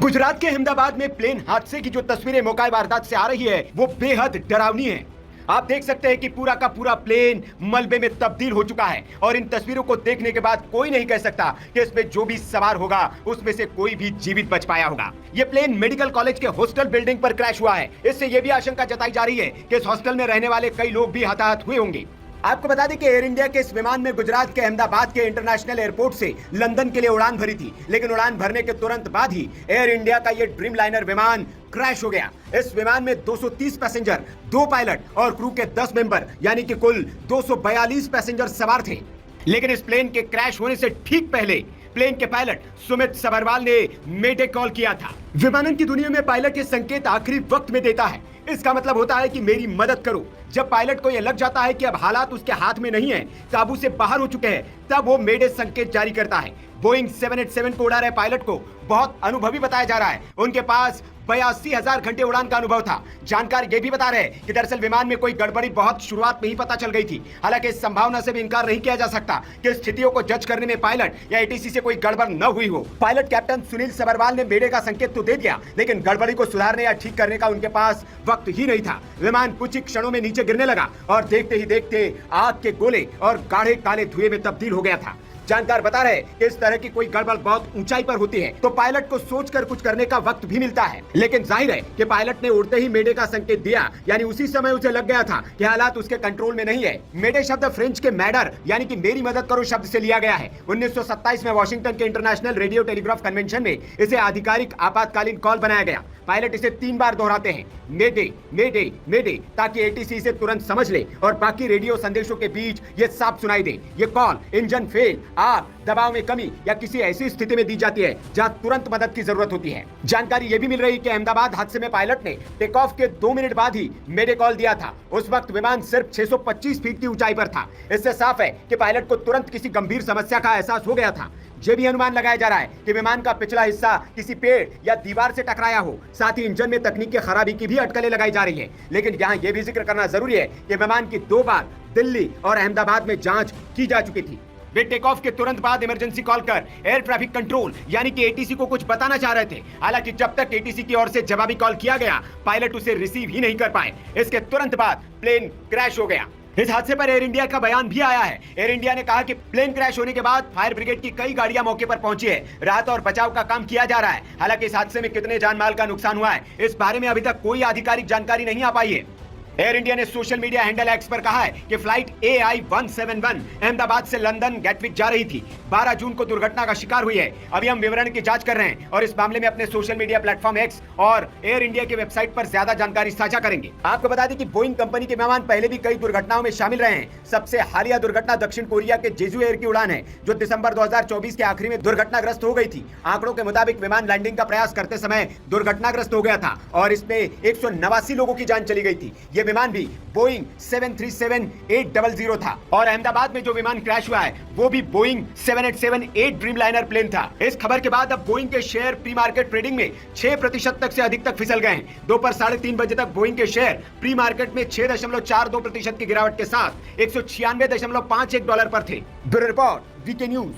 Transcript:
गुजरात के अहमदाबाद में प्लेन हादसे की जो तस्वीरें मौका वारदात से आ रही है वो बेहद डरावनी है। आप देख सकते हैं कि पूरा का पूरा प्लेन मलबे में तब्दील हो चुका है और इन तस्वीरों को देखने के बाद कोई नहीं कह सकता कि इसमें जो भी सवार होगा उसमें से कोई भी जीवित बच पाया होगा। ये प्लेन मेडिकल कॉलेज के हॉस्टल बिल्डिंग पर क्रैश हुआ है। इससे यह भी आशंका जताई जा रही है कि इस हॉस्टल में रहने वाले कई लोग भी हताहत हुए होंगे। आपको बता दें कि एयर इंडिया के इस विमान में गुजरात के अहमदाबाद के इंटरनेशनल एयरपोर्ट से लंदन के लिए उड़ान भरी थी, लेकिन उड़ान भरने के तुरंत बाद ही एयर इंडिया का ये ड्रीम लाइनर विमान क्रैश हो गया। इस विमान में 230 पैसेंजर, 2 पायलट और क्रू के 10 मेंबर यानी कि कुल 242 पैसेंजर सवार थे। लेकिन इस प्लेन के क्रैश होने से ठीक पहले प्लेन के पायलट सुमित सबरवाल ने मेडे कॉल किया था। विमानन की दुनिया में पायलट ये संकेत आखिरी वक्त में देता है। इसका मतलब होता है कि मेरी मदद करो। जब पायलट को यह लग जाता है कि अब हालात उसके हाथ में नहीं है, काबू से बाहर हो चुके हैं, तब वो मेडे संकेत जारी करता है। बोइंग 787 को उड़ा रहे पायलट को बहुत अनुभवी बताया जा रहा है। उनके पास 82,000 घंटे उड़ान का अनुभव था। जानकार ये भी बता रहे हैं कि दरअसल विमान में कोई गड़बड़ी बहुत शुरुआत में ही पता चल गई थी। हालांकि इस संभावना से भी इनकार नहीं किया जा सकता कि स्थितियों को जज करने में पायलट या एटीसी से कोई गड़बड़ न हुई हो। पायलट कैप्टन सुनील सबरवाल ने मेडे का संकेत तो दे दिया, लेकिन गड़बड़ी को सुधारने या ठीक करने का उनके पास वक्त ही नहीं था। विमान कुछ ही क्षणों में नीचे गिरने लगा और देखते ही देखते आग के गोले और गाढ़े काले धुएं में तब्दील हो गया था। जानकार बता रहे कि इस तरह की कोई गड़बड़ बहुत ऊंचाई पर होती है तो पायलट को सोचकर कुछ करने का वक्त भी मिलता है, लेकिन जाहिर है कि पायलट ने उड़ते ही मेडे का संकेत दिया, यानी उसी समय उसे लग गया था कि हालात उसके कंट्रोल में नहीं है। मेडे शब्द फ्रेंच के मैडर यानी कि मेरी मदद करो शब्द से लिया गया है। 1927 में वॉशिंगटन के इंटरनेशनल रेडियो टेलीग्राफ कन्वेंशन में इसे आधिकारिक आपातकालीन कॉल बनाया गया। पायलट इसे 3 बार दोहराते हैं, मेडे मेडे मेडे, ताकि एटीसी इसे तुरंत समझ ले और बाकी रेडियो संदेशों के बीच ये साफ सुनाई दे। ये कॉल इंजन फेल, आग, दबाव में कमी या किसी ऐसी स्थिति में दी जाती है जहां तुरंत मदद की जरूरत होती है। जानकारी ये भी मिल रही है कि अहमदाबाद हादसे में पायलट ने टेक ऑफ के 2 मिनट बाद ही मेडे कॉल दिया था। उस वक्त विमान सिर्फ 625 फीट की ऊंचाई पर था। इससे साफ है कि पायलट को तुरंत किसी गंभीर समस्या का एहसास हो गया था। यह भी अनुमान लगाया जा रहा है कि विमान का पिछला हिस्सा किसी पेड़ या दीवार से टकराया हो। साथ ही इंजन में तकनीकी खराबी की भी अटकलें लगाई जा रही है। लेकिन यहाँ यह भी जिक्र करना जरूरी है कि विमान की 2 बार दिल्ली और अहमदाबाद में जांच की जा चुकी थी। वे टेक ऑफ के तुरंत बाद इमरजेंसी कॉल कर एयर ट्रैफिक कंट्रोल यानी कि एटीसी को कुछ बताना चाह रहे थे। हालांकि जब तक एटीसी की ओर से जवाबी कॉल किया गया, पायलट उसे रिसीव ही नहीं कर पाए। इसके तुरंत बाद प्लेन क्रैश हो गया। इस हादसे पर एयर इंडिया का बयान भी आया है। एयर इंडिया ने कहा कि प्लेन क्रैश होने के बाद फायर ब्रिगेड की कई गाड़ियां मौके पर पहुंची है। राहत और बचाव का काम किया जा रहा है। हालांकि इस हादसे में कितने जान माल का नुकसान हुआ है, इस बारे में अभी तक कोई आधिकारिक जानकारी नहीं आ पाई है। एयर इंडिया ने सोशल मीडिया हैंडल एक्स पर कहा है कि फ्लाइट AI-171 अहमदाबाद से लंदन गेटविक जा रही थी। 12 जून को दुर्घटना का शिकार हुई है। अभी हम विवरण की जांच कर रहे हैं और इस मामले में अपने सोशल मीडिया प्लेटफॉर्म एक्स और एयर इंडिया की वेबसाइट पर ज्यादा जानकारी साझा करेंगे। आपको बता दें कि बोइंग कंपनी के विमान पहले भी कई दुर्घटनाओं में शामिल रहे हैं। सबसे हालिया दुर्घटना दक्षिण कोरिया के जेजू एयर की उड़ान है, जो दिसंबर 2024 के आखिरी में दुर्घटनाग्रस्त हो गई थी। आंकड़ों के मुताबिक विमान लैंडिंग का प्रयास करते समय दुर्घटनाग्रस्त हो गया था और इसमें 189 लोगों की जान चली गई थी। यह विमान भी बोइंग 737-800 था और अहमदाबाद में जो विमान क्रैश हुआ है वो भी बोइंग 787-8 ड्रीम लाइनर प्लेन था। इस खबर के बाद अब बोइंग के शेयर प्री मार्केट ट्रेडिंग में 6% तक से अधिक तक फिसल गए हैं। दोपहर 3:30 बजे तक बोइंग के शेयर प्री मार्केट में 6.42% की गिरावट के साथ $196.51 पर थे। Bureau report, VK news.